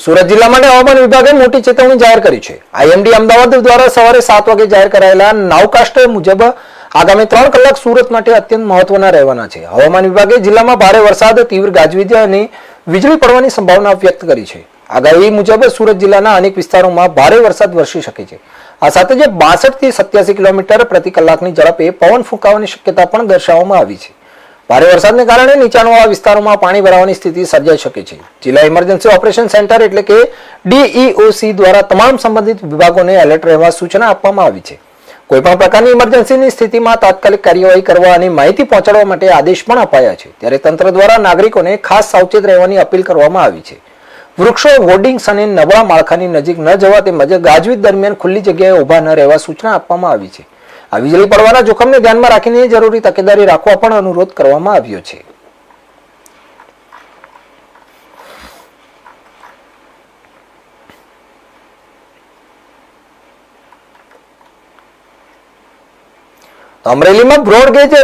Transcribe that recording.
સુરત જિલ્લા માટે હવામાન વિભાગે મોટી ચેતવણી જાહેર કરી છે. આઈએમડી અમદાવાદ દ્વારા સવારે 7 વાગે જાહેર કરાયેલા નાવકાસ્ટ મુજબ આગામી 3 કલાક સુરત માટે અત્યંત મહત્વના રહેવાના છે. હવામાન વિભાગે જિલ્લામાં ભારે વરસાદ, તીવ્ર ગાજવીજ અને વીજળી પડવાની સંભાવના વ્યક્ત કરી છે. આગાહી મુજબ સુરત જિલ્લાના અનેક વિસ્તારોમાં ભારે વરસાદ વરસી શકે છે. આ સાથે જે 62 થી 87 કિલોમીટર પ્રતિ કલાકની ઝડપે પવન ફૂંકાવાની શક્યતા પણ દર્શાવવામાં આવી છે. ભારે વરસાદને કારણે નીચાણવાળા વિસ્તારોમાં પાણી ભરાવાની સ્થિતિ સર્જાઈ શકે છે. જિલ્લા ઇમરજન્સી ઓપરેશન સેન્ટર એટલે કે ડીઈઓસી દ્વારા તમામ સંબંધિત વિભાગોને એલર્ટ રહેવા સૂચના આપવામાં આવી છે. કોઈપણ પ્રકારની ઇમરજન્સીની સ્થિતિમાં તાત્કાલિક કાર્યવાહી કરવા અને માહિતી પહોંચાડવા માટે આદેશ પણ અપાયા છે. ત્યારે તંત્ર દ્વારા નાગરિકોને ખાસ સાવચેત રહેવાની અપીલ કરવામાં આવી છે. વૃક્ષો, હોર્ડિંગ્સ અને નબળા માળખાની નજીક ન જવા તેમજ ગાજવીજ દરમિયાન ખુલ્લી જગ્યાએ ઊભા ન રહેવા સૂચના આપવામાં આવી છે. આ વીજળી પડવાના જોખમને ધ્યાનમાં રાખીને જરૂરી તકેદારી રાખવા પણ અનુરોધ કરવામાં આવ્યો છે. અમરેલીમાં બ્રોડગેજ